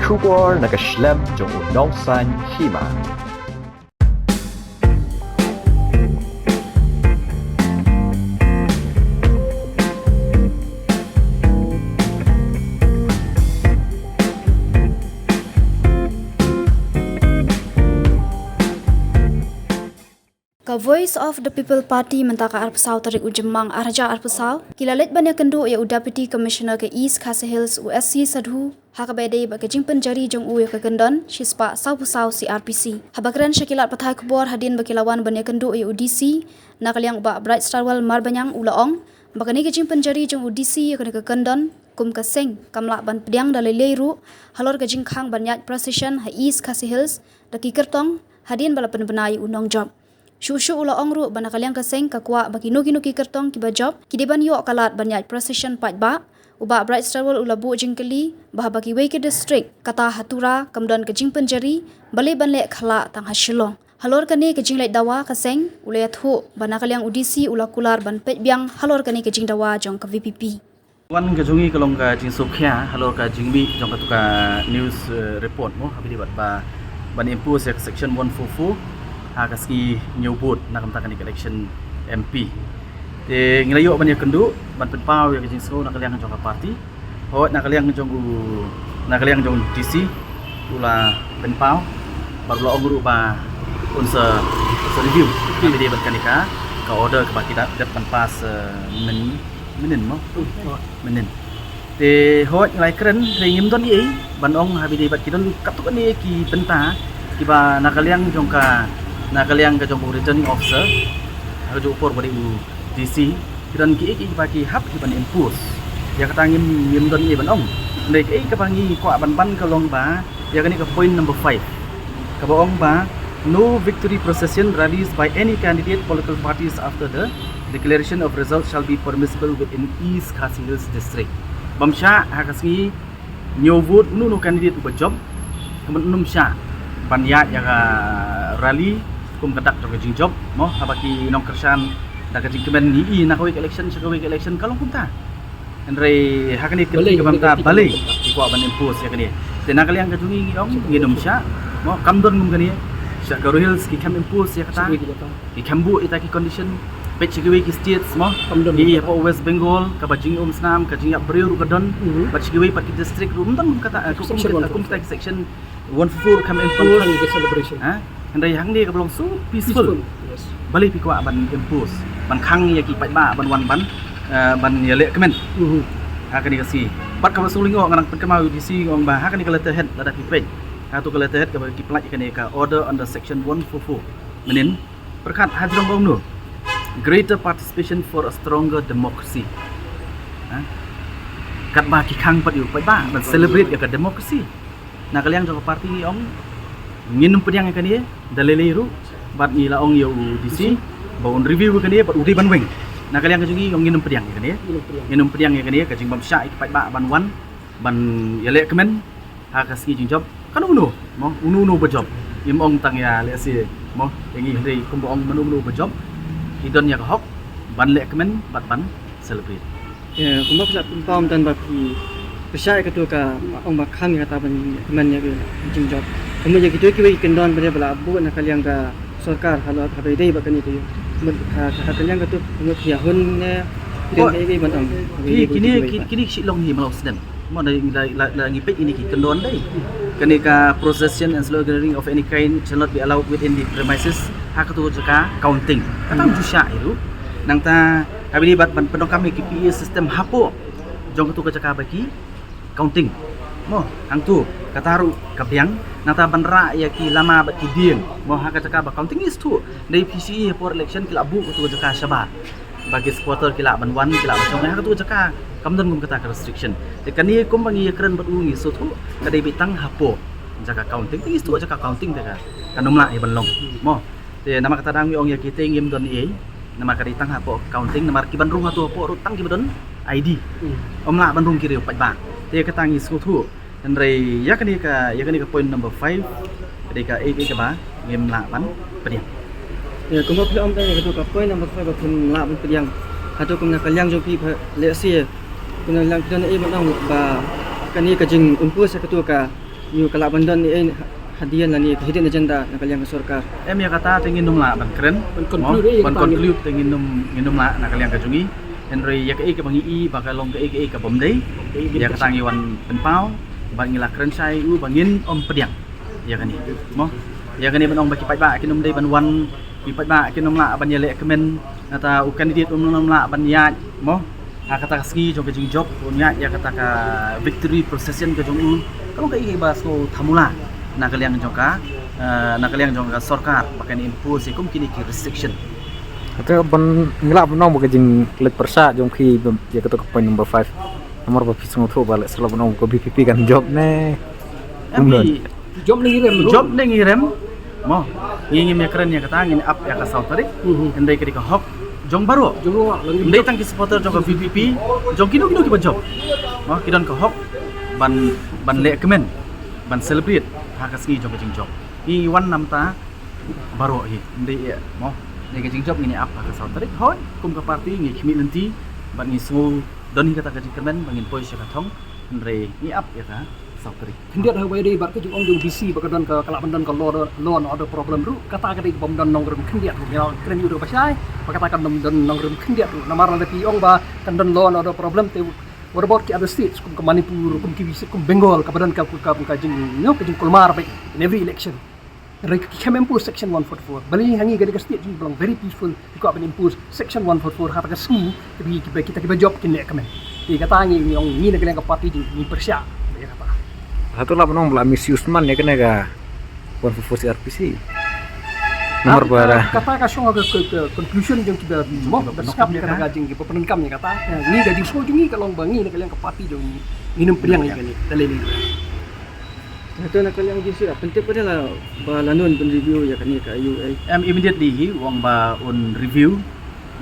Shubor nakaslem jong unongsan hima. Ka Voice of the People Party mentaka arpsau tarik ujemang arja arpsau kilalet banyak kendo ya Deputy Commissioner ke East Khasi Hills USC Sadhu hakabede bagi jingpen jari jong u ya ke gendon shispa sau CRPC habakran syakilat pathai kubor hadin bakilawan banyak kendo ya UDC nakaliang ba Bright Starwell marbanyang ulaong bakani ke jingpen jari jong UDC ya ke gendon kum ka seng kamla ban pediang dalai leiru halor ke jingkhang banyak precision ha East Khasi Hills daki kertong hadin bala penbenai unong job Shushu ula ongru bana kaliang kaseng kakwa bagi nuki kertong kiba job kidiban yo kalat banyak precision pat ba uba Bright Starwell ula bu jingkeli bah bagi weke district kata hatura kamdan ke jing penjari bale banle khala tang hasilong halor kani ke jing lai dawa kaseng ula yathu bana kaliang UDC ula kular ban pet biang halor kani ke jing dawa jong ke VPP wan ke jungi kalong ka jing sokya halor ka jing bi jong ka tuka news report mo habi dibat ba ban impose section 144 Hakaski nyobot nak kamtakan election MP. Ngelayo banyak kendu ban penpau yang jing so nak kaliang jong parti. Hot nak kaliang jong DC ula penpau baru lo guru ba unsa review. Kami dia berkanika ka order ke baki depan pas menen mo. Menen. Hot ngelai keren ringim don ye ban ong habi dia bat kidon katuk ni ki benta kiba nak kaliang jong ka nakaliang ka jong returning officer hajo upor bari DC kiran ki baki hap ki ban impose ya katangim yim don ye ban ong ndai ki ka pangi kwa ban kalong ba ya kani ka point number 5 ka baong ba no victory procession rallies by any candidate political parties after the declaration of results shall be permissible within East Khasi Hills district bamsha hakasngi nyovot no candidate uba job kemen sha banyak yang rally kum kadak jong jing job mo habaki nong kersan da jing kemen ni nak week election kalong kumta andre hakani ke bamta balik ikwa ban impose ya kani tena kaliang ka jungi ong ngidom sya mo kamdon ngum kani sya Garo Hills ki kam impose ya kata ki kambu ita ki condition pech ki states mo ni apa West Bengal ka bajing snam ka jing abril kadon bach ki pat ki district room dan kata kum section 144 kam impose celebration ha andai hang dia belum so peaceful yes. Balik pikwa ban impose ban khang ya ki pat ba ban wan ban ya le kemen ha kani kasi pat ka suling o ngang pat ka mau DC ngong ba ha kani ka letter head lada pipej ha tu ka letter head ka ki pelaj kani ka order under section 144 menin perkat hadrong bong no greater participation for a stronger democracy ha kat ba ki khang pat yu pat ba ban celebrate ya ka democracy nak kaliang jong parti ni ong nginum pediang kan dia daleleru bat ni la ong yo DC baun review kan dia bat udi ban weng nak kaliang kajungi ong nginum pediang kan dia nginum pediang kan dia kajing bam sya ipat ba ban wan ban yale kemen ha kaski jing job kan unu mo unu berjob im ong tang ya le si mo yangi dei kum ong menu berjob idon ya hok ban le kemen bat ban celebrate ya kumba psa pam dan baki pesai ketua ka ong bakam ya kata ban kemen ya jing job kemudian kita kiri kendon pada bela abu nak kalian ka sarkar kalau habis dai bakani tu kalian ka tu kemudian yahun ne dai ban kini silong hi malau sedem mo da ngipet ini ki kendon dai kani ka procession and sloganeering of any kind shall not be allowed within the premises hak tu jaka counting kata jusya itu nang ta habis bat ban pendong kami ki PA system hapo jong tu ka jaka baki counting mo hang tu kataru kabyang nata banra ya ki lama bat ki dieng mo ha ka caka ba counting is tu dai PCE for election kila bu tu jaka syaba bagi supporter kila ban wan kila macam ha tu jaka kamdan gum kata restriction de kani kum bangi keren bat ungi so tu kadai bitang hapo jaka counting is tu jaka counting te ka kanum la e banlong mo te nama kata dang ong ya ki te ngim don e nama kadai tang hapo counting nama ki ban rung atu hapo rutang ki badon ID omla ban rung ki reu pat ba te ka tangi so tu dan ray ya kani ka point number 5 ketika ka ba ngem la ban pediang ya kumba pla om tanya ketua ka point number 5 ba pun la ban pediang atau kumna kaliang jo pi le si kuna lang don e ban ba kani ka jing umpu sa ketua ka yu kala bandan ni hadian lani hidden agenda na kaliang sorkar. Em ya kata tingin num la ban keren. Ban conclude tingin num la na kaliang kajungi. Henry ya ke bangi i bakalong ke bom dei. Ya kata ngi wan penpau ban ngi la keren sai u bangin om pediang. Ya kan ni. Mo. Ya kan ni ban ong baki pai ba kinum dei ban wan pi pai ba kinum la ban ya le kemen ata u candidate num la ban ya mo. Kata ski jong kajung job punya ya kata ka victory procession kajung u. Kalau ke bas ko thamula na kaliang jongka sorkar pakai impose kum kini ki restriction Atau ban ngelak benong bukan jing let persa jong ki ya ketuk point number 5 nomor berapa pisang tu balik selalu benong ke BPP kan job ne job ni ngirem mo ngingi me keren ya kata ngin up ya ka sautari ndai ke ka hok jong baru ndai tang ki supporter jong ka VPP jong kino ki ba job mo kidon ka hok ban le kemen ban celebrate hakas ngi jong ka jing job i wan namta baru hi ndai ya mo ni ka jing job ngini up ka sautari hoi kum ka party ngi khimi lenti ban ngi su doni kata ka jing kemen bangin poi ka thong ndai ngi up ya ka sautari Kendiat hawa di bar kejung ong BC bakadan ke kalak bandan ke law and order problem ru kata ka di bomdan nong rum kendiat ru ya kren yu pasai kata kan bomdan nong rum kendiat ru namar la pi ong ba kandan law and order problem te what about the other states kum ke Manipur kum ke BC kum Bengal ka badan ka jing no ke jing Kolmar ba in every election Rek ki impose section 144 bali hangi ga state jing belong very peaceful ko aben impose section 144 kata ka sni kita job kin le kamen ti kata ngi ong ni na ka party ni persya satu lah benong belah misuse man ya kena ga bukan fokus RPC nomor bara kata ka song ke conclusion jeng kita mo skap ka gajing ki pepenenkam ni kata ni gajing so jungi kalong bangi ni kalian ke party jong minum priang ni kali dalili Itu nak kaliang jisi lah penting pada lah balanun pun review ya kan ni ka UA immediately wang ba on review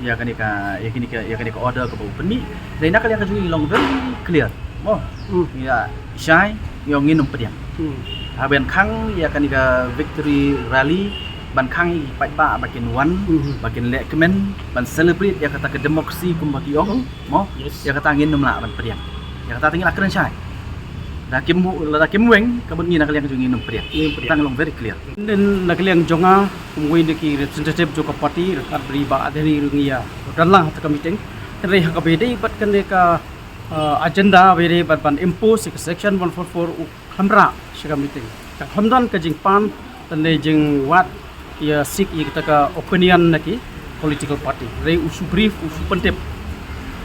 ya kan ka order ke bau peni dan nak kalian kajungi long very clear oh ya syai yang nginum pediang haben khang ya kan ka victory rally ban khang pai ba bakin one bakin le kemen ban celebrate ya kata ke demokrasi kum bagi ong mo ya kata nginum la ban pediang ya kata tinggal akren syai da kim weng kabun ngina kalian kajungi nginum pediang tang long very clear dan nak kalian jonga kumui ni ki representative jo ka party rekat beri ba aderi rungia dan lah ta meeting re ha ka bede bat kan ka agenda very ban impose section 144 hamra shiga meeting ka hamdan ka jing pan tan le jing wat ya sik kita ka opinion naki political party re usu brief usu pentep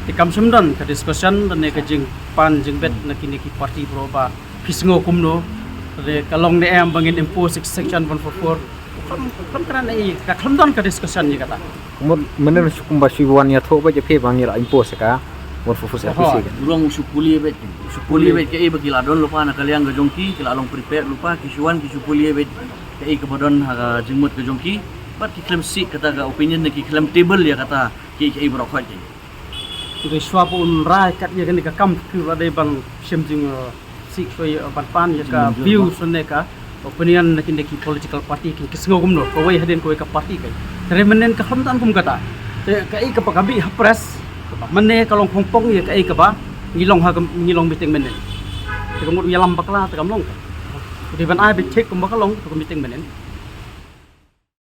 tikam semdan ka discussion tan le ka jing pan jing bet naki party proba pisngo kumno re kalong ne am bangin impose section 144 kam kan ai ka hamdan ka discussion ni kata kemudian mana sukum basuan ya thok ba je pe bangir impose ka bukan fokus RPC kan Urang usupuli bet ke bagi ladon lupa nak kalian ke jongki kila along prepare lupa kisuan kisupuli bet ke kepadon ha jengmut ke jongki pat ki claim si kata ga opinion nak ki claim table ya kata ki berokhat je itu swap un rai kat ya kan ka kam ku radai bang semjing sik so ya pan ya ka view sunne ka opinion nak ki political party ki kisngogum no ko wai hadin ko ka party kai remenen ka hamtan kum kata ka ka pakabi press mene kalong pongpong ya kai ka ba ngilong meeting menen te kamut yalam bakla te kamlong di ban ai be check kum bakalong to meeting menen